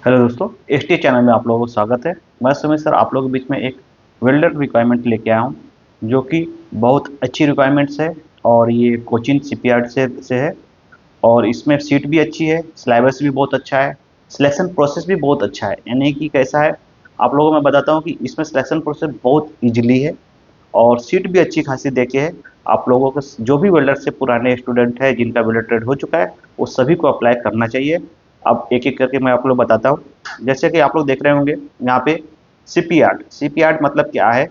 Hello दोस्तों, S T channel में आप लोगों को स्वागत है। मैं सुमित सर आप लोगों के बीच में एक वेल्डर रिक्वायरमेंट लेके आया हूँ, जो कि बहुत अच्छी रिक्वायरमेंट्स है। और ये कोचिन शिपयार्ड से है। और इसमें सीट भी अच्छी है, सिलेबस भी बहुत अच्छा है, सिलेक्शन प्रोसेस भी बहुत अच्छा है। यानी कि कैसा है, आप लोगों को मैं बताता हूँ कि इसमें सिलेक्शन प्रोसेस बहुत ईजिली है और सीट भी अच्छी खासी देके है। आप लोगों को जो भी वेल्डर से पुराने स्टूडेंट है, जिनका वेल्डर ट्रेड हो चुका है, वो सभी को अप्लाई करना चाहिए। अब एक एक करके मैं आप लोग बताता हूँ। जैसे कि आप लोग देख रहे होंगे यहाँ पे सीपीयार्ड। सीपीयार्ड मतलब क्या है,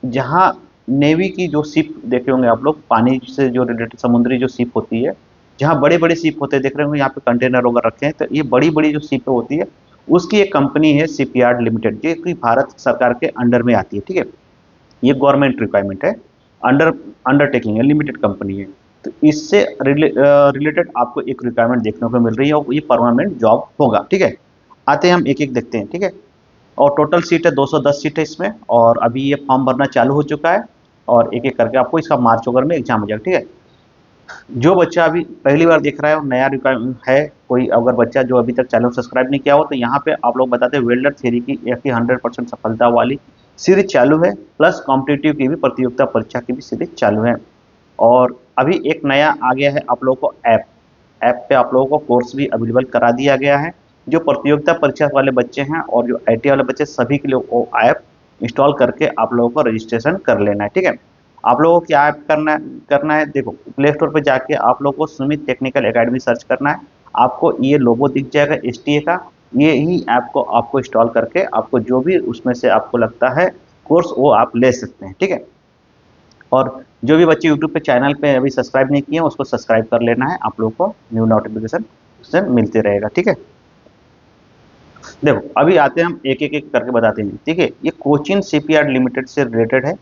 जहाँ नेवी की जो शिप देखे होंगे आप लोग, पानी से जो रिलेटेड समुद्री जो शिप होती है, जहाँ बड़े बड़े शिप होते हैं, देख रहे होंगे यहाँ पे कंटेनर वगैरह रखे हैं, तो ये बड़ी बड़ी जो शिपें होती है, उसकी एक कंपनी है शिपयार्ड लिमिटेड, जो कि भारत सरकार के अंडर में आती है। ठीक है, ये गवर्नमेंट रिक्वायरमेंट है, अंडरटेकिंग है, लिमिटेड कंपनी है। तो इससे रिलेटेड आपको एक रिक्वायरमेंट देखने को मिल रही है और ये परमानेंट जॉब होगा। ठीक है, आते हैं हम एक एक देखते हैं। ठीक है, और टोटल सीट है 210 सीट है इसमें, और अभी ये फॉर्म भरना चालू हो चुका है। और एक एक करके आपको इसका मार्च वगैरह में एग्जाम हो जाएगा। ठीक है, जो बच्चा अभी पहली बार देख रहा है और नया रिक्वायरमेंट है, कोई अगर बच्चा जो अभी तक चैनल सब्सक्राइब नहीं किया हो, तो यहाँ पे आप लोग बताते हैं वेल्डर थ्योरी की एक ही 100% सफलता वाली सीरीज चालू है, प्लस कॉम्पिटिटिव की भी प्रतियोगिता परीक्षा की भी सीरीज चालू है। और अभी एक नया आ गया है आप लोगों को ऐप। ऐप पे आप लोगों को कोर्स भी अवेलेबल करा दिया गया है। जो प्रतियोगिता परीक्षा वाले बच्चे हैं और जो आईटी वाले बच्चे, सभी के लिए वो ऐप इंस्टॉल करके आप लोगों को रजिस्ट्रेशन कर लेना है। ठीक है, आप लोगों को क्या ऐप करना है, देखो प्ले स्टोर पे जाके आप लोगों को सुमित टेक्निकल एकेडमी सर्च करना है। आपको ये लोगो दिख जाएगा एसटीए का। ये ही ऐप को आपको इंस्टॉल करके आपको जो भी उसमें से आपको लगता है कोर्स, वो आप ले सकते हैं। ठीक है, और जो भी बच्चे यूट्यूब पे चैनल पे अभी सब्सक्राइब नहीं किए हैं, उसको सब्सक्राइब कर लेना है। आप लोगों को न्यू नोटिफिकेशन उससे मिलते रहेगा। ठीक है, देखो अभी आते हैं हम एक करके बताते हैं। ठीक है, ये कोचिन शिपयार्ड लिमिटेड से रिलेटेड है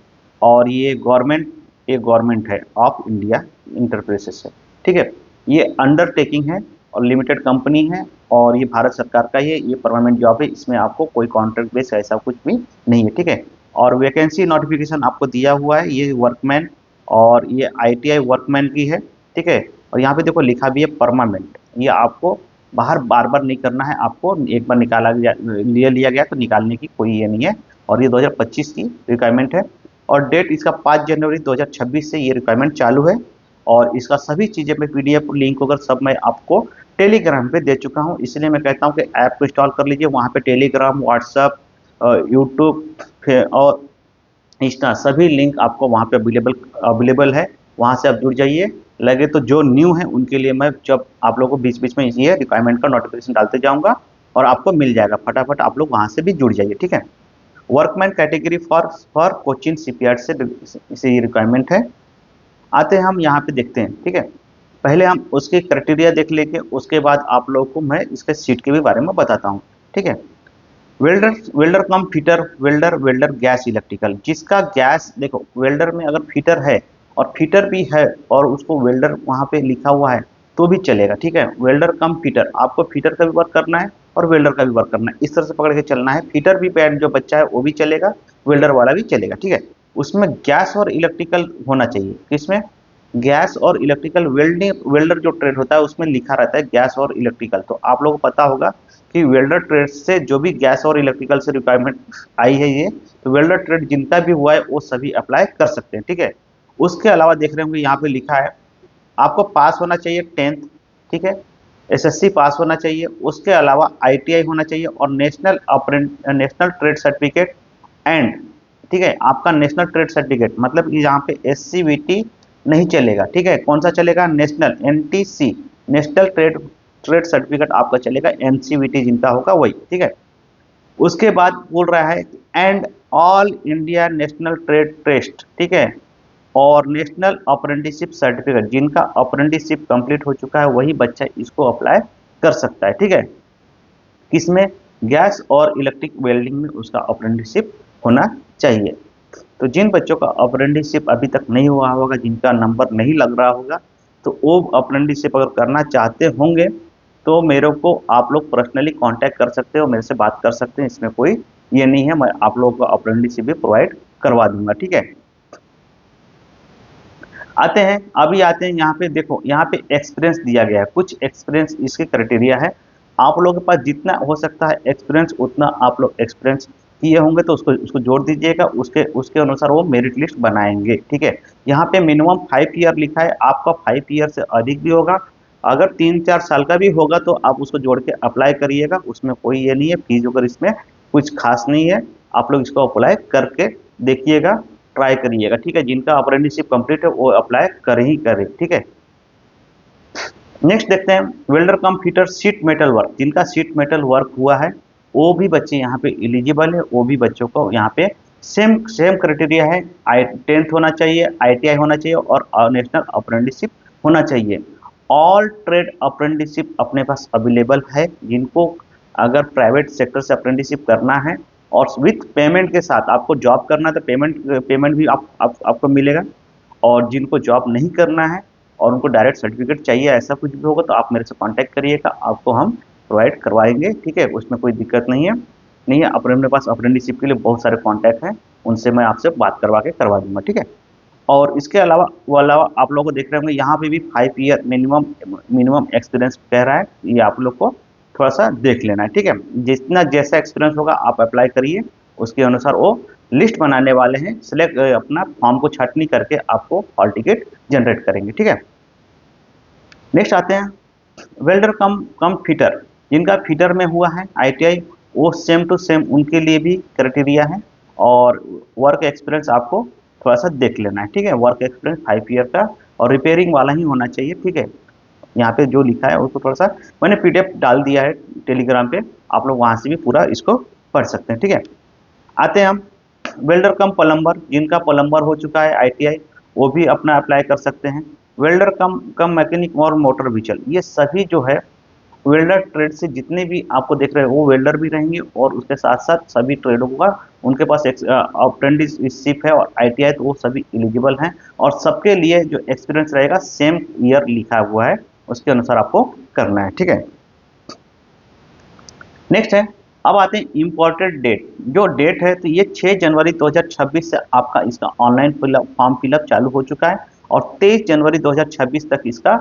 और ये गवर्नमेंट है ऑफ इंडिया इंटरप्राइजेस है। ठीक है, ये अंडरटेकिंग है और लिमिटेड कंपनी है, और ये भारत सरकार का ही है। ये परमानेंट जॉब है, इसमें आपको कोई कॉन्ट्रैक्ट बेस ऐसा कुछ भी नहीं है। ठीक है, और वैकेंसी नोटिफिकेशन आपको दिया हुआ है, ये वर्कमैन और ये आईटीआई वर्कमैन की है। ठीक है, और यहाँ पे देखो लिखा भी है परमानेंट। ये आपको बाहर बार बार नहीं करना है, आपको एक बार लिया गया तो निकालने की कोई ये नहीं है। और ये 2025 की रिक्वायरमेंट है, और डेट इसका 5 जनवरी 2026 से ये रिक्वायरमेंट चालू है। और इसका सभी चीज़ें में पीडीएफ लिंक वगैरह सब मैं आपको टेलीग्राम पे दे चुका हूँ। इसलिए मैं कहता हूँ कि ऐप को इंस्टॉल कर लीजिए। वहाँ पे टेलीग्राम, व्हाट्सअप, यूट्यूब और इंस्टा सभी लिंक आपको वहाँ पे अवेलेबल है। वहाँ से आप जुड़ जाइए। लगे तो जो न्यू है उनके लिए मैं जब आप लोगों को बीच बीच में ये रिक्वायरमेंट का नोटिफिकेशन डालते जाऊँगा, और आपको मिल जाएगा। फटाफट आप लोग वहाँ से भी जुड़ जाइए। ठीक है, workman category for Cochin shipyard से ये रिक्वायरमेंट है। आते हैं हम यहाँ पे देखते हैं। ठीक है, पहले हम उसके क्राइटेरिया देख लेके उसके बाद आप लोगों को मैं इसके सीट के भी बारे में बताता हूँ। ठीक है, welder welder cum fitter, welder welder gas electrical. जिसका गैस, देखो वेल्डर में अगर फिटर है और फिटर भी है और उसको वेल्डर वहाँ पे लिखा हुआ है तो भी चलेगा। ठीक है, वेल्डर कम फिटर, आपको फिटर का भी वर्क करना है और वेल्डर का भी वर्क करना है, इस तरह से पकड़ के चलना है। फिटर भी पैड जो बच्चा है वो भी चलेगा, वेल्डर वाला भी चलेगा। ठीक है, उसमें गैस और इलेक्ट्रिकल होना चाहिए। किसमें? गैस और इलेक्ट्रिकल। वेल्डिंग वेल्डर जो ट्रेड होता है उसमें लिखा रहता है गैस और इलेक्ट्रिकल। तो आप लोगों को पता होगा कि वेल्डर ट्रेड से जो भी गैस और इलेक्ट्रिकल से रिक्वायरमेंट आई है, ये तो वेल्डर ट्रेड जिनका भी हुआ है वो सभी अप्लाई कर सकते हैं। ठीक है, उसके अलावा देख रहे होंगे यहाँ पे लिखा है आपको पास होना चाहिए 10th। ठीक है, एसएससी पास होना चाहिए, उसके अलावा आईटीआई होना चाहिए और नेशनल ट्रेड सर्टिफिकेट एंड, ठीक है, आपका नेशनल ट्रेड सर्टिफिकेट मतलब कि यहाँ पे एससीवीटी नहीं चलेगा। ठीक है, कौन सा चलेगा? National, NTC, national trade trade certificate आपका चलेगा। एनसीवीटी जिनका होगा वही। ठीक है, उसके बाद बोल रहा है and all India national trade test. ठीक है, और नेशनल अप्रेंटिसशिप सर्टिफिकेट, जिनका अप्रेंटिसशिप कंप्लीट हो चुका है वही बच्चा इसको अप्लाई कर सकता है। ठीक है, किसमें? गैस और इलेक्ट्रिक वेल्डिंग में उसका अप्रेंटिसशिप होना चाहिए। तो जिन बच्चों का अप्रेंटिसशिप अभी तक नहीं हुआ होगा, जिनका नंबर नहीं लग रहा होगा, तो वो अप्रेंटिसशिप अगर करना चाहते होंगे तो मेरे को आप लोग पर्सनली कांटेक्ट कर सकते हो, मेरे से बात कर सकते हैं। इसमें कोई ये नहीं है, मैं आप लोगों को अप्रेंटिसशिप भी प्रोवाइड करवा दूंगा। ठीक है, आते हैं यहाँ पे, देखो यहाँ पे एक्सपीरियंस दिया गया है, कुछ एक्सपीरियंस इसके क्राइटेरिया है। आप लोगों के पास जितना हो सकता है एक्सपीरियंस उतना आप लोग एक्सपीरियंस किए होंगे तो उसको उसको जोड़ दीजिएगा, उसके उसके अनुसार वो मेरिट लिस्ट बनाएंगे। ठीक है, यहाँ पे मिनिमम 5 ईयर लिखा है, आपका 5 ईयर से अधिक भी होगा, अगर 3-4 साल का भी होगा तो आप उसको जोड़ के अप्लाई करिएगा, उसमें कोई ये नहीं है, फीस वगैरह इसमें कुछ खास नहीं है। आप लोग इसको अप्लाई करके देखिएगा, ट्राई करिएगा। ठीक है, जिनका अप्रेंटिसशिप कंप्लीट है वो अप्लाई कर ही करे। ठीक है, नेक्स्ट देखते हैं welder cum fitter seat metal work, जिनका सीट मेटल वर्क हुआ है वो भी बच्चे यहाँ पे एलिजिबल है, वो भी बच्चों को यहाँ पे सेम सेम क्राइटेरिया है, आई 10th होना चाहिए, ITI होना चाहिए और नेशनल अप्रेंटिसशिप होना चाहिए। ऑल ट्रेड अप्रेंटिसशिप अपने पास अवेलेबल है, जिनको अगर प्राइवेट सेक्टर से अप्रेंटिसशिप करना है और विथ पेमेंट के साथ आपको जॉब करना है तो पेमेंट पेमेंट भी आपको मिलेगा, और जिनको जॉब नहीं करना है और उनको डायरेक्ट सर्टिफिकेट चाहिए, ऐसा कुछ भी होगा तो आप मेरे से कांटेक्ट करिएगा, आपको हम प्रोवाइड करवाएंगे। ठीक है, उसमें कोई दिक्कत नहीं है अपने पास अप्रेंटिसशिप के लिए बहुत सारे कॉन्टैक्ट हैं, उनसे मैं आपसे बात करवा के करवा दूंगा। ठीक है, और इसके अलावा आप लोगों को देख रहे होंगे यहाँ पे भी 5 ईयर मिनिमम एक्सपीरियंस कह रहा है, ये आप लोग को थोड़ा सा देख लेना है। ठीक है, जितना जैसा एक्सपीरियंस होगा आप अप्लाई करिए, उसके अनुसार वो लिस्ट बनाने वाले हैं, सिलेक्ट अपना फॉर्म को छटनी करके आपको हॉल टिकट जनरेट करेंगे। ठीक है, नेक्स्ट आते हैं वेल्डर कम कम फिटर, जिनका फिटर में हुआ है ITI वो सेम टू सेम उनके लिए भी क्राइटेरिया है, और वर्क एक्सपीरियंस आपको थोड़ा सा देख लेना है। ठीक है, वर्क एक्सपीरियंस 5 ईयर का और रिपेयरिंग वाला ही होना चाहिए। ठीक है, यहाँ पे जो लिखा है उसको थोड़ा सा मैंने PDF डाल दिया है टेलीग्राम पे, आप लोग वहाँ से भी पूरा इसको पढ़ सकते हैं। ठीक है, आते हैं हम वेल्डर कम प्लम्बर, जिनका प्लम्बर हो चुका है ITI वो भी अपना अप्लाई कर सकते हैं। वेल्डर कम कम मैकेनिक और मोटर व्हीचर, ये सभी जो है वेल्डर ट्रेड से जितने भी आपको देख रहे हैं वो वेल्डर भी रहेंगे, और उसके साथ साथ सभी ट्रेडों का उनके पास अप्रेंटिसशिप है और ITI, तो वो सभी एलिजिबल हैं, और सबके लिए जो एक्सपीरियंस रहेगा सेम ईयर लिखा हुआ है, उसके अनुसार आपको करना है। ठीक है, नेक्स्ट है, अब आते हैं इम्पोर्टेड डेट, जो डेट है तो ये 6 जनवरी 2026 से आपका इसका ऑनलाइन फॉर्म फिलअप चालू हो चुका है, और 23 जनवरी 2026 तक इसका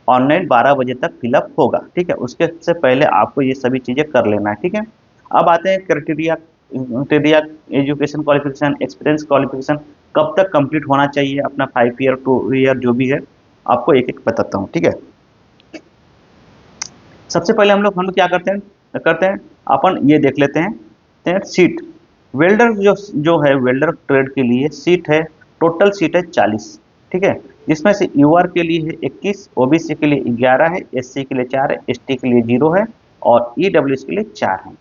ऑनलाइन 12 बजे तक फिलअप होगा। ठीक है, उसके से पहले आपको ये सभी चीज़ें कर लेना है। ठीक है, अब आते हैं criteria criteria education qualification, experience qualification कब तक कंप्लीट होना चाहिए अपना 5 ईयर 2 ईयर जो भी है, आपको एक एक बताता हूँ। ठीक है, सबसे पहले हम लोग क्या करते हैं अपन ये देख लेते हैं सीट, वेल्डर जो है वेल्डर ट्रेड के लिए सीट है, टोटल सीट है 40। ठीक है, जिसमें से UR के लिए है 21, OBC के लिए 11 है, SC के लिए 4 है, ST के लिए 0 है और EWS के लिए 4 है।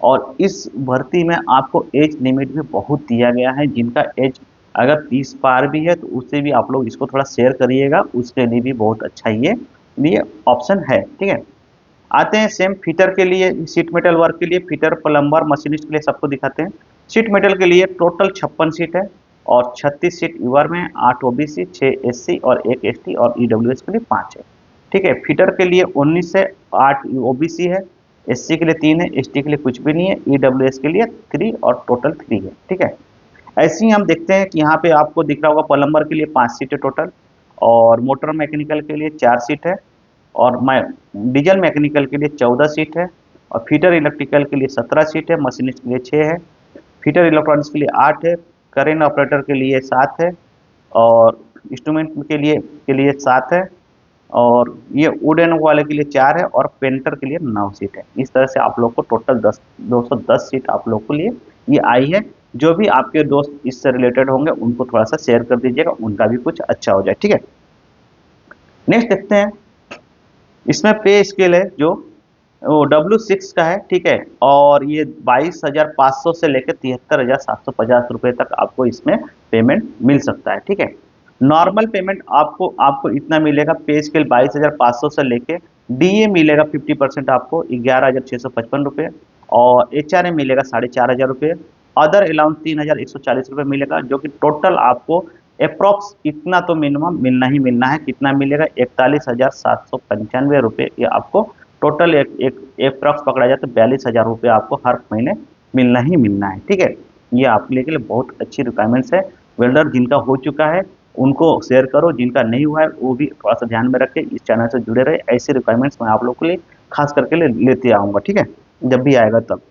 और इस भर्ती में आपको एज लिमिट भी बहुत दिया गया है, जिनका एज अगर 30 पार भी है तो उससे भी आप लोग इसको थोड़ा शेयर करिएगा, उसके लिए भी बहुत अच्छा ये ऑप्शन है। ठीक है, आते हैं सेम फिटर के लिए, सीट मेटल वर्क के लिए फिटर प्लम्बर मशीनिस्ट के लिए सबको दिखाते हैं। सीट मेटल के लिए टोटल 56 सीट है और 36 सीट UR में, 8 OBC, 6 SC और 1 ST और EWS के लिए 5 है। ठीक है, फिटर के लिए 19 है, 8 OBC है, SC के लिए 3 है, ST के लिए कुछ भी नहीं है, EWS के लिए 3 और टोटल 3 है। ठीक है, ऐसे ही हम देखते हैं कि यहाँ पे आपको दिख रहा होगा प्लम्बर के लिए 5 सीट है टोटल, और मोटर मैकेनिकल के लिए 4 सीट है, और डीजल मैकेनिकल के लिए 14 सीट है, और फीटर इलेक्ट्रिकल के लिए 17 सीट है, मशीनिस्ट के लिए 6 है, फीटर इलेक्ट्रॉनिक्स के लिए 8 है, करेंट ऑपरेटर के लिए 7 है, और इंस्ट्रूमेंट के लिए 7 है, और ये वुडन वाले के लिए 4 है, और पेंटर के लिए 9 सीट है। इस तरह से आप लोग को टोटल 210 सीट आप लोग के लिए ये आई है। जो भी आपके दोस्त इससे रिलेटेड होंगे उनको थोड़ा सा शेयर कर दीजिएगा, उनका भी कुछ अच्छा हो जाए। ठीक है, नेक्स्ट देखते हैं, इसमें पे स्केल है जो वो W6 का है। ठीक है, और ये 22,500 से लेकर 73,750 रुपये तक आपको इसमें पेमेंट मिल सकता है। ठीक है, नॉर्मल पेमेंट आपको इतना मिलेगा, पे स्केल 22,500 से लेके DA मिलेगा 50% आपको 11,655 रुपये, और HRA मिलेगा 4,500 रुपये, अदर अलाउंस 3,140 रुपये मिलेगा, जो कि टोटल आपको अप्रॉक्स इतना तो मिनिमम मिलना ही मिलना है। कितना मिलेगा? 41,795 रुपये, ये आपको टोटल एक अप्रॉक्स पकड़ा जाए तो 42,000 रुपये आपको हर महीने मिलना ही मिलना है। ठीक है, ये आपके लिए बहुत अच्छी रिक्वायरमेंट्स है। वेल्डर जिनका हो चुका है उनको शेयर करो, जिनका नहीं हुआ है वो भी थोड़ा सा ध्यान में रखें, इस चैनल से जुड़े रहे। ऐसी रिक्वायरमेंट्स मैं आप लोग के लिए खास करके लेते आऊँगा, ठीक है, जब भी आएगा तब।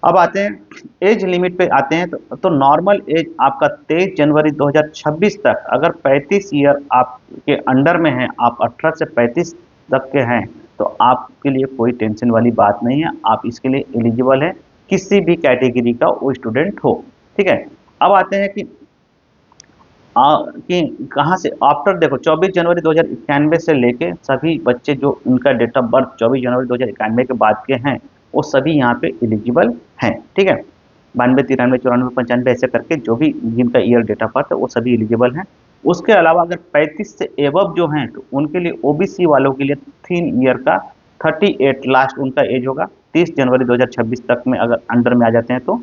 अब आते हैं एज लिमिट पे आते हैं, तो नॉर्मल एज आपका 23 जनवरी 2026 तक, अगर 35 ईयर आपके अंडर में है, आप 18 से 35 तक के हैं, तो आपके लिए कोई टेंशन वाली बात नहीं है, आप इसके लिए एलिजिबल हैं, किसी भी कैटेगरी का वो स्टूडेंट हो, ठीक है। अब आते हैं कि कहाँ से आफ्टर, देखो 24 जनवरी 2091 से लेके सभी बच्चे जो उनका डेट ऑफ बर्थ 24 जनवरी 2091 के बाद के हैं, वो सभी यहाँ पे एलिजिबल हैं, ठीक है। 92, 93, 94, 95 ऐसे करके जो भी जिनका ईयर डेट ऑफ बर्थ है वो सभी एलिजिबल हैं। उसके अलावा अगर 35 से एबव जो हैं, तो उनके लिए ओबीसी वालों के लिए 3 ईयर का 38 लास्ट उनका एज होगा, 30 जनवरी 2026 तक में अगर अंडर में आ जाते हैं तो।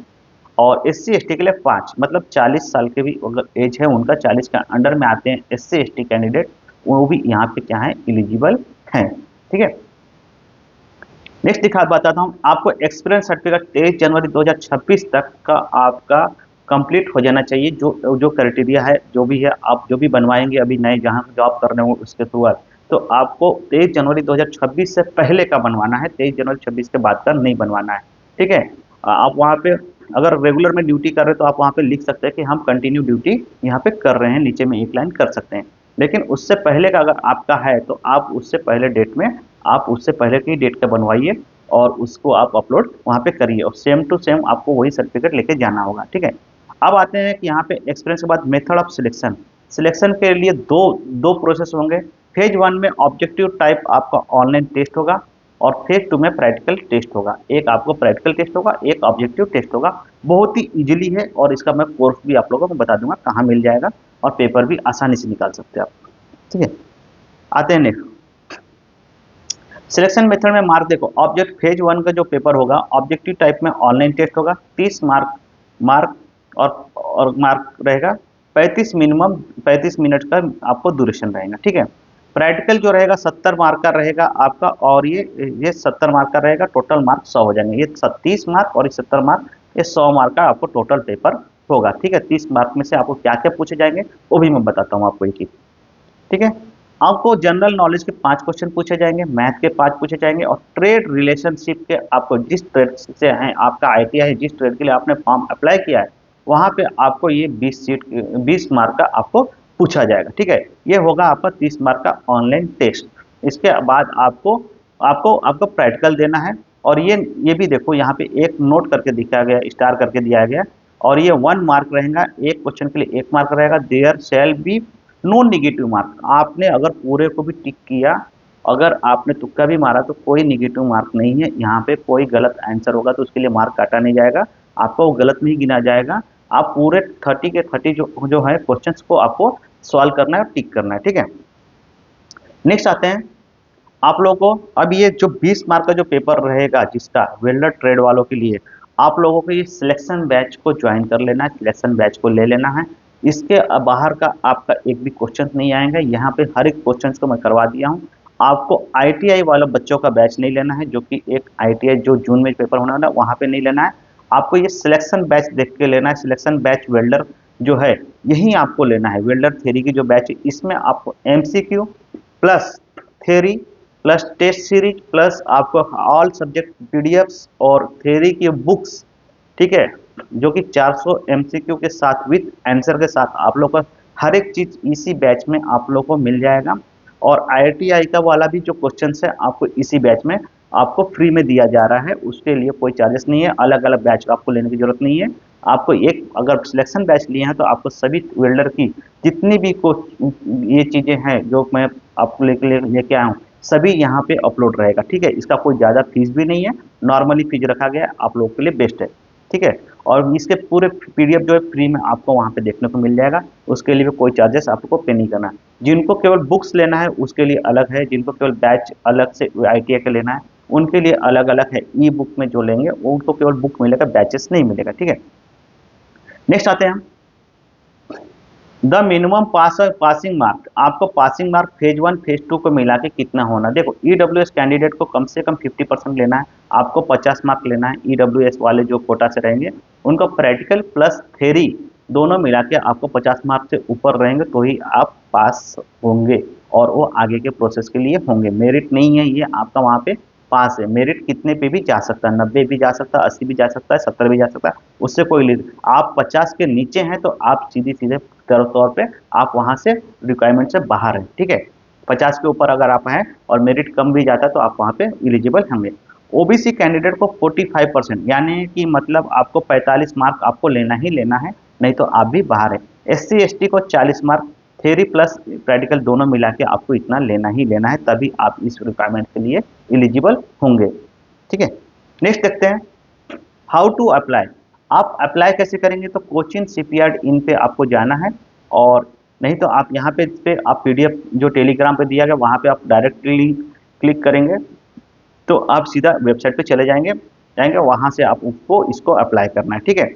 और एससी एसटी के लिए 5, मतलब 40 साल के भी अगर एज है उनका, 40 के अंडर में आते हैं एससी एसटी कैंडिडेट, वो भी यहाँ पे क्या है, एलिजिबल हैं, ठीक है। नेक्स्ट बताता हूँ आपको, एक्सपीरियंस सर्टिफिकेट 23 जनवरी 2026 तक का आपका कंप्लीट हो जाना चाहिए, जो जो क्राइटेरिया है, जो भी है, आप जो भी बनवाएंगे अभी नए जहाँ जॉब कर रहे हो उसके थ्रू, तो आपको 23 जनवरी 2026 से पहले का बनवाना है, 23 जनवरी 26 के बाद का नहीं बनवाना है, ठीक है। आप वहाँ पे अगर रेगुलर में ड्यूटी कर रहे हो तो आप वहाँ पे लिख सकते हैं कि हम कंटिन्यू ड्यूटी यहाँ पे कर रहे हैं, नीचे में एक लाइन कर सकते हैं। लेकिन उससे पहले का अगर आपका है तो आप उससे पहले डेट में, आप उससे पहले की डेट का बनवाइए और उसको आप अपलोड वहाँ पे करिए, और सेम टू सेम आपको वही सर्टिफिकेट लेके जाना होगा, ठीक है। अब आते हैं कि यहाँ पे एक्सपीरियंस के बाद मेथड ऑफ सिलेक्शन। सिलेक्शन के लिए दो दो प्रोसेस होंगे। फेज 1 में ऑब्जेक्टिव टाइप आपका ऑनलाइन टेस्ट होगा, और फेज 2 में प्रैक्टिकल टेस्ट होगा। एक आपको प्रैक्टिकल टेस्ट होगा, एक ऑब्जेक्टिव टेस्ट होगा। बहुत ही इजीली है, और इसका मैं कोर्स भी आप लोगों को बता दूंगा कहाँ मिल जाएगा, और पेपर भी आसानी से निकाल सकते हैं आप, ठीक है। आते हैं नेक्स्ट सिलेक्शन मेथड में मार्क। देखो ऑब्जेक्ट फेज 1 का जो पेपर होगा, ऑब्जेक्टिव टाइप में ऑनलाइन टेस्ट होगा, 30 मार्क मार्क और मार्क रहेगा, 35 मिनिमम 35 मिनट का आपको ड्यूरेशन रहेगा, ठीक है। प्रैक्टिकल जो रहेगा 70 मार्क का रहेगा आपका, और ये 70 मार्क का रहेगा, टोटल मार्क 100 हो जाएंगे। ये 30 मार्क और ये 70 मार्क, ये 100 मार्क का आपको टोटल पेपर होगा, ठीक है। 30 मार्क में से आपको क्या क्या पूछे जाएंगे वो भी मैं बताता हूँ आपको एक एक, ठीक है। आपको जनरल नॉलेज के 5 क्वेश्चन पूछे जाएंगे, मैथ के 5 पूछे जाएंगे, और ट्रेड रिलेशनशिप के आपको जिस ट्रेड से हैं, आपका आईटीआई है, जिस ट्रेड के लिए आपने फॉर्म अप्लाई किया है, वहां पे आपको ये 20 मार्क का आपको पूछा जाएगा, ठीक है। ये होगा आपका 30 मार्क का ऑनलाइन टेस्ट। इसके बाद आपको आपको आपको प्रैक्टिकल देना है, और ये भी देखो यहाँ पे एक नोट करके दिखाया गया, स्टार करके दिया गया, और ये 1 मार्क रहेगा, एक क्वेश्चन के लिए 1 मार्क रहेगा। There shall be no negative mark. आपने अगर पूरे को भी टिक किया, अगर आपने तुक्का भी मारा, तो कोई निगेटिव मार्क नहीं है यहाँ पे। कोई गलत आंसर होगा तो उसके लिए मार्क काटा नहीं जाएगा, आपको वो गलत नहीं गिना जाएगा। आप पूरे 30 के 30 जो है क्वेश्चंस को आपको सॉल्व करना है और टिक करना है, ठीक है। नेक्स्ट आते हैं आप लोगों को, अब ये जो 20 मार्क का जो पेपर रहेगा जिसका वेल्डर ट्रेड वालों के लिए, आप लोगों को ये सिलेक्शन बैच को ज्वाइन कर लेना है, सिलेक्शन बैच को ले लेना है। इसके बाहर का आपका एक भी क्वेश्चन नहीं आएगा, यहाँ पे हर एक क्वेश्चन को मैं करवा दिया हूँ। आपको आईटीआई वालों बच्चों का बैच नहीं लेना है, जो कि एक आईटीआई जो जून में पेपर होना है वहाँ पे नहीं लेना है। आपको ये सिलेक्शन बैच देख के लेना है। सिलेक्शन बैच वेल्डर जो है यही आपको लेना है। वेल्डर थ्योरी की जो बैच है, इसमें आपको MCQ plus theory plus test series plus आपको ऑल सब्जेक्ट पीडीएफ्स और थ्योरी की बुक्स, ठीक है, जो कि 400 एमसीक्यू के साथ विद आंसर के साथ आप लोग को हर एक चीज इसी बैच में आप लोग को मिल जाएगा। और आईआईटी का वाला भी जो क्वेश्चन है आपको इसी बैच में आपको फ्री में दिया जा रहा है, उसके लिए कोई चार्जेस नहीं है। अलग अलग बैच आपको लेने की जरूरत नहीं है। आपको एक अगर सिलेक्शन बैच लिए हैं तो आपको सभी वेल्डर की जितनी भी ये चीजें हैं जो मैं आपको लेके आया हूँ, सभी यहाँ पे अपलोड रहेगा, ठीक है। इसका कोई ज़्यादा फीस भी नहीं है, नॉर्मली फीस रखा गया है, आप लोगों के लिए बेस्ट है, ठीक है। और इसके पूरे पीडीएफ जो है फ्री में आपको वहाँ पे देखने को मिल जाएगा, उसके लिए भी कोई चार्जेस आपको पे नहीं करना है। जिनको केवल बुक्स लेना है उसके लिए अलग है, जिनको केवल बैच अलग से आईटीआई का लेना है उनके लिए अलग अलग है। ई बुक में जो लेंगे उनको केवल बुक मिलेगा, बैचेस नहीं मिलेगा, ठीक है। नेक्स्ट आते हैं हम द मिनिमम पासिंग मार्क। आपको पासिंग मार्क फेज 1 फेज 2 को मिला के कितना होना। देखो ईडब्ल्यूएस कैंडिडेट को कम से कम 50% लेना है, आपको 50 मार्क लेना है। ईडब्ल्यूएस वाले जो कोटा से रहेंगे उनको प्रैक्टिकल प्लस थ्योरी दोनों मिला के आपको 50 मार्क से ऊपर रहेंगे तो ही आप पास होंगे, और वो आगे के प्रोसेस के लिए होंगे। मेरिट नहीं है ये आपका वहाँ पे पास है, मेरिट कितने पे भी जा सकता है, 90 भी जा सकता है, 80 भी जा सकता है, 70 भी जा सकता है, उससे कोई आप 50 के नीचे हैं तो आप सीधे सीधे तौर पे आप वहां से रिक्वायरमेंट से बाहर हैं, ठीक है। 50 के ऊपर अगर आप हैं और मेरिट कम भी जाता है तो आप वहां पे एलिजिबल होंगे। ओबीसी कैंडिडेट को 45%, यानी कि मतलब आपको 45 मार्क आपको लेना ही लेना है, नहीं तो आप भी बाहर है। एससी एसटी को 40 मार्क, थ्योरी प्लस प्रैक्टिकल दोनों मिला के आपको इतना लेना ही लेना है, तभी आप इस रिक्वायरमेंट के लिए एलिजिबल होंगे, ठीक है। नेक्स्ट देखते हैं हाउ टू अप्लाई। आप अप्लाई कैसे करेंगे, तो कोचिन शिपयार्ड इन पे आपको जाना है, और नहीं तो आप यहाँ पे आप पीडीएफ जो टेलीग्राम पे दिया गया वहाँ पे आप डायरेक्टली लिंक क्लिक करेंगे तो आप सीधा वेबसाइट पे चले जाएंगे जाएंगे वहाँ से आप इसको अप्लाई करना है, ठीक है।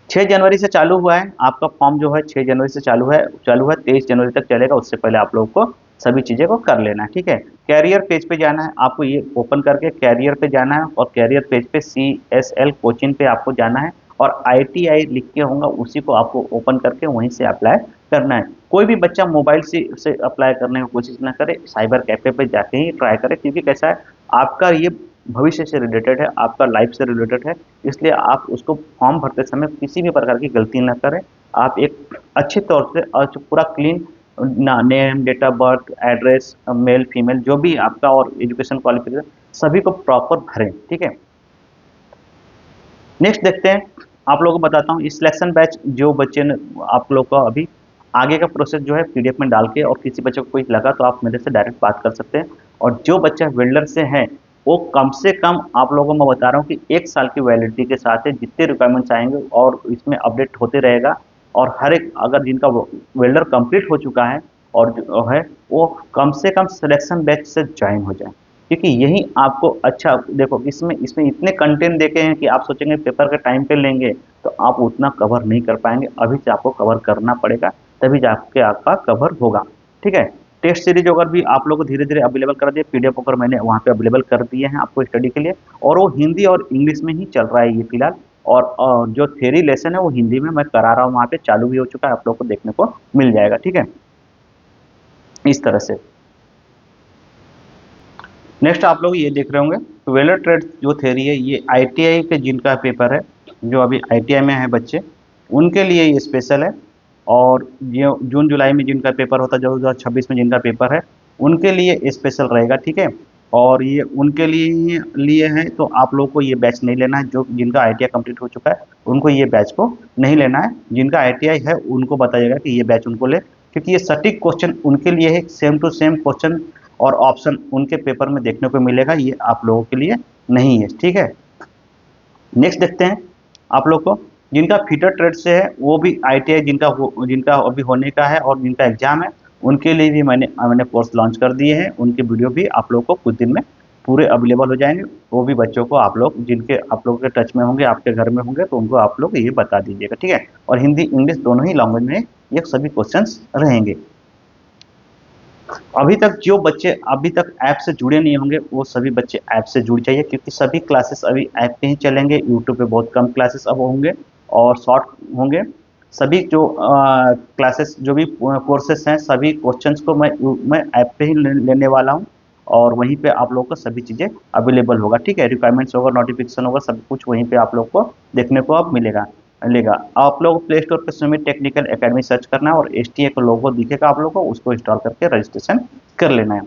6 जनवरी से चालू हुआ है आपका फॉर्म, जो है 6 जनवरी से चालू है 23 जनवरी तक चलेगा, उससे पहले आप लोगों को सभी चीज़ें को कर लेना है, ठीक है। कैरियर पेज पे जाना है आपको, ये ओपन करके कैरियर पे जाना है, और कैरियर पेज पे CSL कोचिंग पे आपको जाना है, और ITI लिख के होगा उसी को आपको ओपन करके वहीं से अप्लाई करना है। कोई भी बच्चा मोबाइल से अप्लाई करने की कोशिश ना करे, साइबर कैफे पे जाके ही ट्राई करे, क्योंकि कैसा है आपका ये भविष्य से रिलेटेड है, आपका लाइफ से रिलेटेड है, इसलिए आप उसको फॉर्म भरते समय किसी भी प्रकार की गलती ना करें। आप एक अच्छे तौर से और पूरा clean name, date of birth, address, male female जो भी आपका और एजुकेशन क्वालिफिकेशन सभी को प्रॉपर भरें, ठीक है। नेक्स्ट देखते हैं, आप लोगों को बताता हूँ इस सिलेक्शन बैच जो बच्चे ने आप लोग का अभी आगे का प्रोसेस जो है पीडीएफ में डाल के, और किसी बच्चे को कोई लगा तो आप मेरे से डायरेक्ट बात कर सकते हैं। और जो बच्चा वेल्डर से है वो कम से कम आप लोगों को मैं बता रहा हूँ कि 1 साल की वैलिडिटी के साथ है, जितने रिक्वायरमेंट्स आएंगे और इसमें अपडेट होते रहेगा। और हर एक अगर जिनका वेल्डर कंप्लीट हो चुका है और जो है वो कम से कम सिलेक्शन बैच से ज्वाइन हो जाए, क्योंकि यही आपको अच्छा देखो इसमें इसमें इतने कंटेंट देखे हैं कि आप सोचेंगे पेपर के टाइम पे लेंगे तो आप उतना कवर नहीं कर पाएंगे, अभी से आपको कवर करना पड़ेगा, तभी जाके आपका कवर होगा, ठीक है। टेस्ट सीरीज अगर भी आप लोग को धीरे धीरे अवेलेबल कर दिए, पीडीएफ अगर मैंने वहाँ पे अवेलेबल कर दिए हैं आपको स्टडी के लिए, और वो हिंदी और इंग्लिश में ही चल रहा है ये फिलहाल। और जो थ्योरी लेसन है वो हिंदी में मैं करा रहा हूँ, वहाँ पे चालू भी हो चुका है, आप लोग को देखने को मिल जाएगा, ठीक है, इस तरह से। नेक्स्ट आप लोग ये देख रहे होंगे वेलर ट्रेड जो थ्योरी है, ये ITI के जिनका पेपर है, जो अभी ITI में है बच्चे, उनके लिए ये स्पेशल है। और ये जून जुलाई में जिनका पेपर होता है, 2026 में जिनका पेपर है, उनके लिए स्पेशल रहेगा, ठीक है। और ये उनके लिए है, तो आप लोग को ये बैच नहीं लेना है, जो जिनका ITI कंप्लीट हो चुका है उनको ये बैच को नहीं लेना है। जिनका ITI है उनको बताइएगा कि ये बैच उनको ले, क्योंकि ये सटीक क्वेश्चन उनके लिए है, सेम टू सेम क्वेश्चन और ऑप्शन उनके पेपर में देखने को मिलेगा, ये आप लोगों के लिए नहीं है, ठीक है। नेक्स्ट देखते हैं आप लोग को जिनका फीटर ट्रेड से है, वो भी ITI जिनका अभी होने का है और जिनका एग्जाम है, उनके लिए भी मैंने कोर्स लॉन्च कर दिए हैं, उनके वीडियो भी आप लोग को कुछ दिन में पूरे अवेलेबल हो जाएंगे। वो भी बच्चों को आप लोग जिनके आप लोग के टच में होंगे, आपके घर में होंगे, तो उनको आप लोग ये बता दीजिएगा, ठीक है। और हिंदी इंग्लिश दोनों ही लैंग्वेज में ये सभी क्वेश्चंस रहेंगे। अभी तक जो बच्चे अभी तक ऐप से जुड़े नहीं होंगे वो सभी बच्चे ऐप से जुड़ जाइए, क्योंकि सभी क्लासेस अभी ऐप पे ही चलेंगे, यूट्यूब पे बहुत कम क्लासेस अब होंगे और शॉर्ट होंगे। सभी जो क्लासेस जो भी कोर्सेस हैं, सभी क्वेश्चंस को मैं ऐप पे ही लेने वाला हूँ, और वहीं पे आप लोग को सभी चीज़ें अवेलेबल होगा, ठीक है। रिक्वायरमेंट्स होगा, नोटिफिकेशन होगा, सब कुछ वहीं पे आप लोग को देखने को अब लेगा। आप लोग प्ले स्टोर पर सुमित टेक्निकल एकेडमी सर्च करना है, और STA का लोगो दिखेगा आप लोग को, उसको इंस्टॉल करके रजिस्ट्रेशन कर लेना है।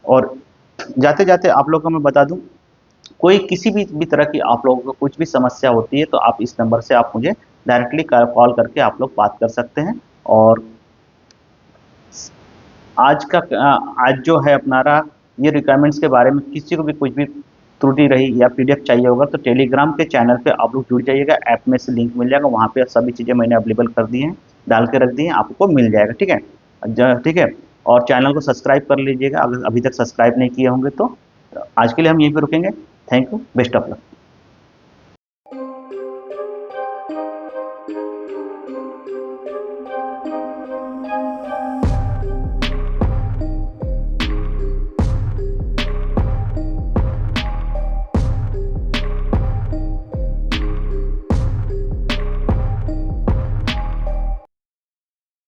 और जाते जाते आप लोग को मैं बता दूं, कोई किसी भी तरह की आप लोगों को कुछ भी समस्या होती है तो आप इस नंबर से आप मुझे डायरेक्टली कॉल करके आप लोग बात कर सकते हैं। और आज जो है अपनारा ये रिक्वायरमेंट्स के बारे में किसी को भी कुछ भी त्रुटि रही या PDF चाहिए होगा तो टेलीग्राम के चैनल पे आप लोग जुड़ जाइएगा, ऐप में से लिंक मिल जाएगा, वहाँ पे सभी चीज़ें मैंने अवेलेबल कर दी हैं, डाल के रख दी हैं, आपको मिल जाएगा, ठीक है। ठीक है, और चैनल को सब्सक्राइब कर लीजिएगा अगर अभी तक सब्सक्राइब नहीं किए होंगे तो। आज के लिए हम यहीं पर रुकेंगे। Thank you, best of luck.